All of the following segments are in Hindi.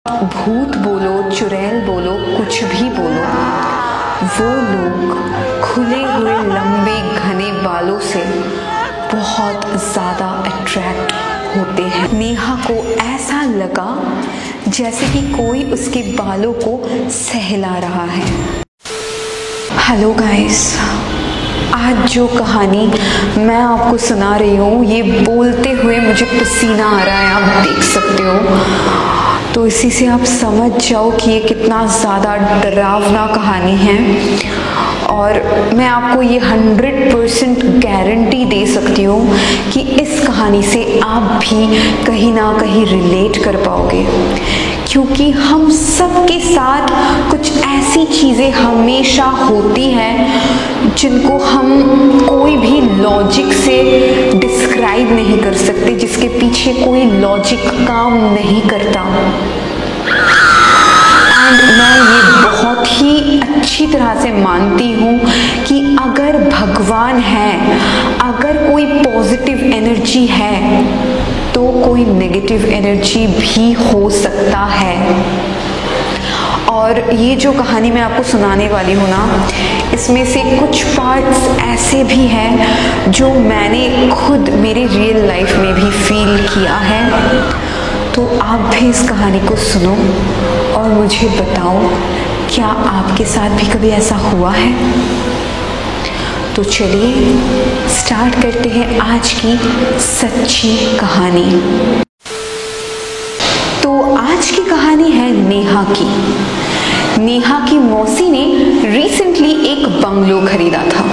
भूत बोलो, चुड़ैल बोलो, कुछ भी बोलो, वो लोग खुले हुए लंबे घने बालों से बहुत ज़्यादा अट्रैक्ट होते हैं। नेहा को ऐसा लगा जैसे कि कोई उसके बालों को सहला रहा है। हेलो गाइस, आज जो कहानी मैं आपको सुना रही हूँ, ये बोलते हुए मुझे पसीना आ रहा है, आप देख सकते हो। तो इसी से आप समझ जाओ कि ये कितना ज़्यादा डरावना कहानी है। और मैं आपको ये 100% गारंटी दे सकती हूँ कि इस कहानी से आप भी कहीं ना कहीं रिलेट कर पाओगे, क्योंकि हम सबके साथ कुछ ऐसी चीज़ें हमेशा होती हैं जिनको हम कोई भी लॉजिक से डिस्क्राइब नहीं कर सकते, जिसके पीछे कोई लॉजिक काम नहीं करता। एंड मैं ये बहुत ही अच्छी तरह से मानती हूँ कि अगर भगवान है, अगर कोई पॉजिटिव एनर्जी है, तो कोई नेगेटिव एनर्जी भी हो सकता है। और ये जो कहानी मैं आपको सुनाने वाली हूँ ना, इसमें से कुछ पार्ट्स ऐसे भी हैं जो मैंने खुद मेरे रियल लाइफ में भी फील किया है। तो आप भी इस कहानी को सुनो और मुझे बताओ, क्या आपके साथ भी कभी ऐसा हुआ है? तो चलिए स्टार्ट करते हैं आज की सच्ची कहानी। तो आज की कहानी है नेहा की। नेहा की मौसी ने रिसेंटली एक बंगलो खरीदा था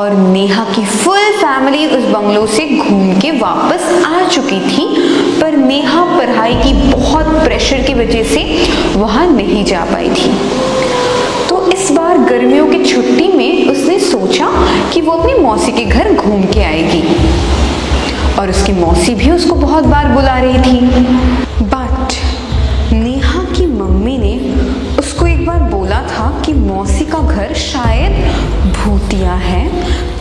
और नेहा की फुल फैमिली उस बंगलो से घूम के वापस आ चुकी थी, पर नेहा पढ़ाई की बहुत प्रेशर की वजह से वहां नहीं जा पाई थी। तो इस बार गर्मियों की छुट्टी में उसने सोचा कि वो अपनी मौसी के घर घूम के आएगी, और उसकी मौसी भी उसको बहुत बार बुला रही थी। बट नेहा की मम्मी ने उसको एक बार बोला था कि मौसी का घर शायद भूतिया है,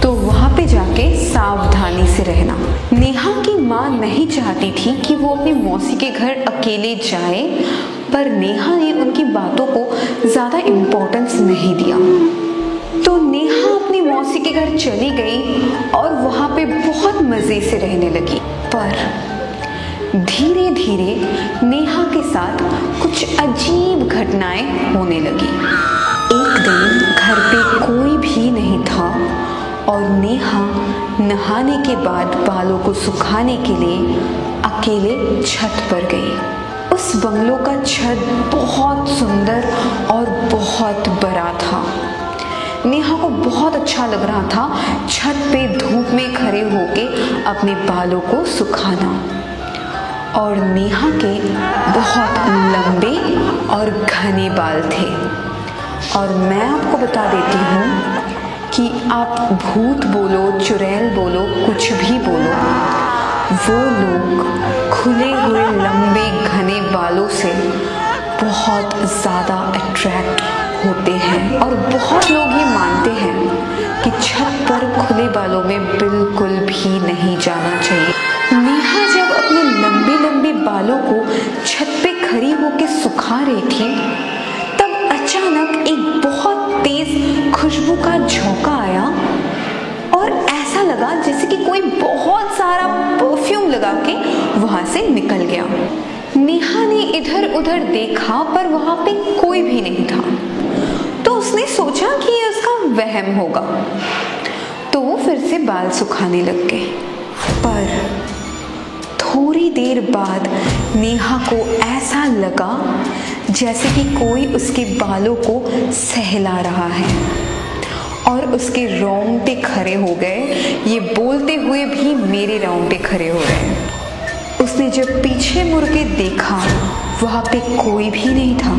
तो वहां पे जाके सावधानी से रहना। नेहा की माँ नहीं चाहती थी कि वो अपनी मौसी के घर अकेले जाए, पर नेहा ने उनकी बातों को ज्यादा इम्पोर्टेंस नहीं दिया। तो नेहा अपनी मौसी के घर चली गई और वहां पे बहुत मजे से रहने लगी। पर धीरे धीरे नेहा के साथ कुछ अजीब घटनाएं होने लगी। एक दिन घर पे कोई भी नहीं था और नेहा नहाने के बाद बालों को सुखाने के लिए अकेले छत पर गई। उस बंगलो का छत बहुत सुंदर और बहुत बड़ा था। नेहा को बहुत अच्छा लग रहा था छत पे धूप में खड़े होके अपने बालों को सुखाना। और नेहा के बहुत लंबे और घने बाल थे। और मैं आपको बता देती हूँ कि आप भूत बोलो, चुड़ैल बोलो, कुछ भी बोलो, वो लोग खुले हुए लंबे घने बालों से बहुत ज़्यादा अट्रैक्ट होते हैं। और बहुत लोग ये मानते हैं कि छत पर खुले बालों में बिल्कुल भी नहीं जाना चाहिए। नेहा जब अपने लंबे लंबे बालों को छत पे खड़ी होकर सुखा रही थी, तब अचानक एक बहुत तेज खुशबू का झोंका आया और ऐसा लगा जैसे कि कोई बहुत सारा परफ्यूम लगा के वहां से निकल गया। नेहा ने इधर उधर देखा पर वहां पे कोई भी नहीं था। तो उसने सोचा कि ये उसका वहम होगा, तो वो फिर से बाल सुखाने लग गए। पर थोड़ी देर बाद नेहा को ऐसा लगा जैसे कि कोई उसके बालों को सहला रहा है और उसके रोंगटे खड़े हो गए। ये बोलते हुए भी मेरे रोंगटे खड़े हो गए। उसने जब पीछे मुड़ के देखा, वहां पे कोई भी नहीं था।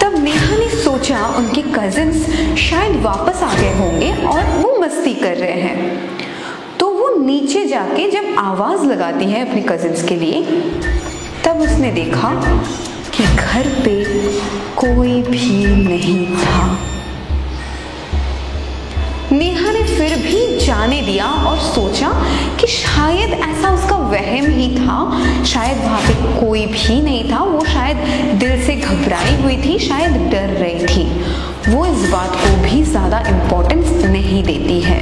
तब नेहा ने सोचा उनके कजिन्स शायद वापस आ गए होंगे और वो मस्ती कर रहे हैं। तो वो नीचे जाके जब आवाज लगाती है अपने कजिन्स के लिए, तब उसने देखा कि घर पे कोई भी नहीं था। नेहा ने फिर भी जाने दिया और सोचा कि शायद ऐसा उसका वहम ही था, शायद वहां पे कोई भी नहीं था, वो शायद घबराई हुई थी, शायद डर रही थी। वो इस बात को भी ज़्यादा इम्पोर्टेंस नहीं देती है।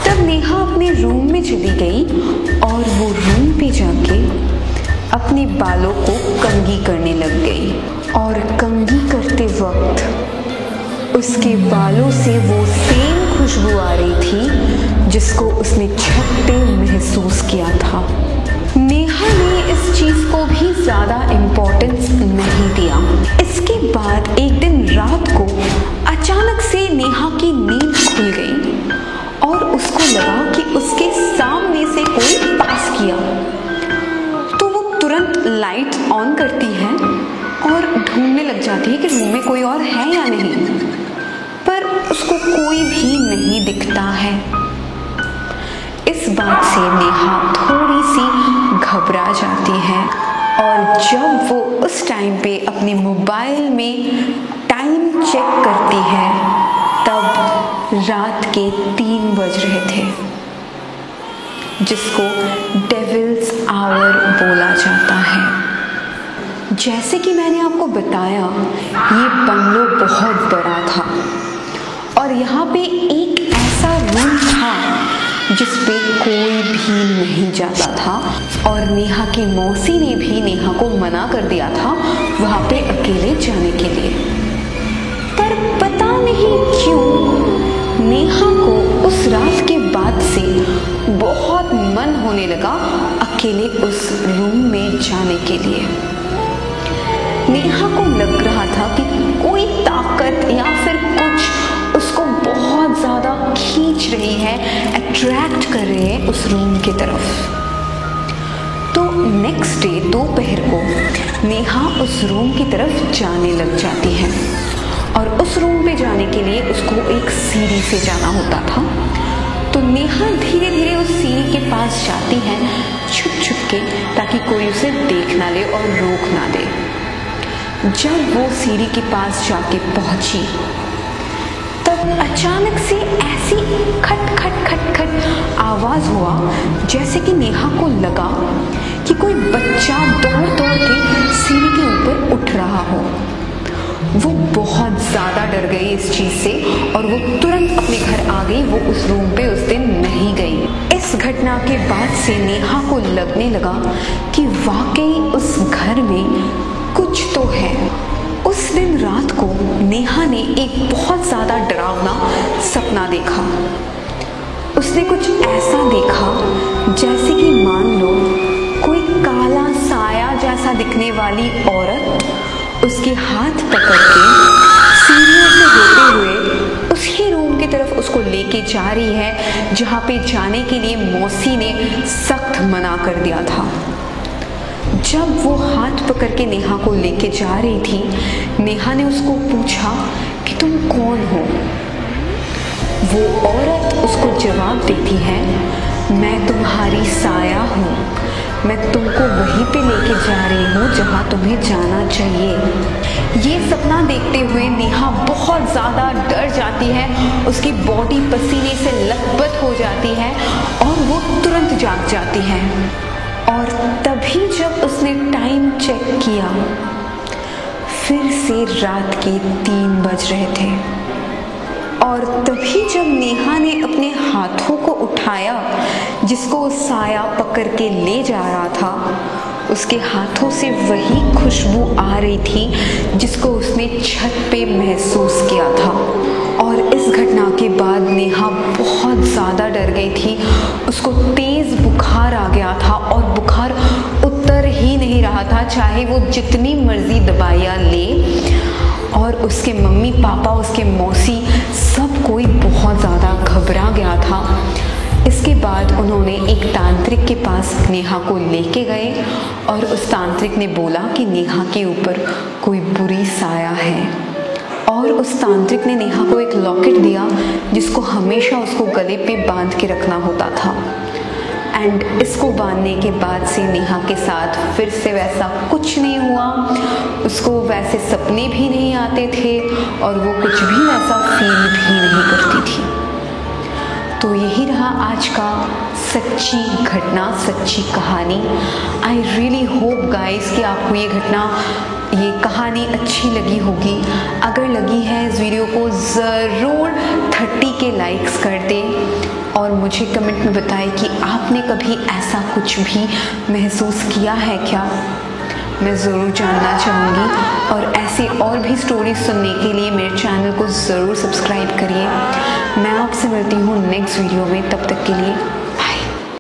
तब नेहा अपने रूम में चली गई और वो रूम पे जाके अपने बालों को कंघी करने लग गई। और कंघी करते वक्त उसके बालों से वो सेम खुशबू आ रही थी जिसको उसने छत पे महसूस किया था। नेहा ने इस चीज को भी ज्यादा इम्पोर्टेंस नहीं दिया। इसके बाद एक दिन रात को अचानक से नेहा की नींद खुल गई और उसको लगा कि उसके सामने से कोई पास किया। तो वो तुरंत लाइट ऑन करती है और ढूंढने लग जाती है कि रूम में कोई और है या नहीं, पर उसको कोई भी नहीं दिखता है। इस बात से नेहा थोड़ी सी घबरा जाती है और जब वो उस टाइम पे अपने मोबाइल में टाइम चेक करती है तब रात के 3 बज रहे थे, जिसको डेविल्स आवर बोला जाता है। जैसे कि मैंने आपको बताया, ये बंगलो बहुत बड़ा था और यहाँ पे एक ऐसा रूम था जिस पे कोई भी नहीं जाता था और नेहा की मौसी ने भी नेहा को मना कर दिया था वहाँ पे अकेले जाने के लिए। पर पता नहीं क्यों नेहा को उस रात के बाद से बहुत मन होने लगा अकेले उस रूम में जाने के लिए। नेहा को लग रहा था कि कोई ताकत या फिर कुछ उसको बहुत ज़्यादा खींच रही है, अट्रैक्ट कर रही है उस रूम की तरफ। तो नेक्स्ट डे दोपहर को नेहा उस रूम की तरफ जाने लग जाती है और उस रूम पे जाने के लिए उसको एक सीढ़ी से जाना होता था। तो नेहा धीरे धीरे उस सीढ़ी के पास जाती है छुप छुप के, ताकि कोई उसे देख ना ले और रोक ना दे। जब वो सीढ़ी के पास जाके पहुंची तब अचानक से ऐसी खट खट खट खट आवाज हुआ जैसे कि नेहा को लगा कि कोई बच्चा दौड़ दौड़ के सीढ़ी के ऊपर उठ रहा हो। वो बहुत ज़्यादा डर गई इस चीज़ से और वो तुरंत अपने घर आ गई। वो उस रूम पे उस दिन नहीं गई। इस घटना के बाद से नेहा को लगने लगा कि वाकई उस घर में कुछ तो है। उस दिन रात को नेहा ने एक बहुत ज़्यादा डरावना सपना देखा। उसने कुछ ऐसा देखा जैसे कि मान लो कोई काला साया जैसा दिखने वाली औरत उसके हाथ पकड़ के सीढ़ियों से होते हुए उसी रूम की तरफ उसको लेके जा रही है जहाँ पे जाने के लिए मौसी ने सख्त मना कर दिया था। जब वो हाथ पकड़ के नेहा को लेके जा रही थी, नेहा ने उसको पूछा कि तुम कौन हो। वो औरत उसको जवाब देती है, मैं तुम्हारी साया हूँ, मैं तुमको वहीं पे लेके जा रही हूँ जहाँ तुम्हें जाना चाहिए। ये सपना देखते हुए नेहा बहुत ज़्यादा डर जाती है, उसकी बॉडी पसीने से लथपथ हो जाती है और वो तुरंत जाग जाती है। और तभी जब उसने टाइम चेक किया फिर से रात के 3 बज रहे थे और तभी जब नेहा ने अपने हाथों को उठाया जिसको साया पकड़ के ले जा रहा था, उसके हाथों से वही खुशबू आ रही थी जिसको उसने छत पे महसूस किया था। और इस घटना के बाद नेहा बहुत ज़्यादा डर गई थी। उसको तेज़ बुखार आ गया था और बुखार उतर ही नहीं रहा था, चाहे वो जितनी मर्जी दवाइयाँ ले। और उसके मम्मी पापा, उसके मौसी, सब कोई बहुत ज़्यादा घबरा गया था। इसके बाद उन्होंने एक तांत्रिक के पास नेहा को लेके गए और उस तांत्रिक ने बोला कि नेहा के ऊपर कोई बुरी साया है। और उस तांत्रिक ने नेहा को एक लॉकेट दिया जिसको हमेशा उसको गले पे बांध के रखना होता था। एंड इसको बांधने के बाद से नेहा के साथ फिर से वैसा कुछ नहीं हुआ। उसको वैसे सपने भी नहीं आते थे और वो कुछ भी वैसा फील भी नहीं करती थी। तो यही रहा आज का सच्ची घटना, सच्ची कहानी। आई रियली होप गाइस कि आपको ये घटना ये कहानी अच्छी लगी होगी। अगर लगी है इस वीडियो को ज़रूर 30 के लाइक्स कर दें और मुझे कमेंट में बताएं कि आपने कभी ऐसा कुछ भी महसूस किया है क्या। मैं ज़रूर जानना चाहूँगी और ऐसे और भी स्टोरी सुनने के लिए मेरे चैनल को ज़रूर सब्सक्राइब करिए। मैं आपसे मिलती हूँ नेक्स्ट वीडियो में, तब तक के लिए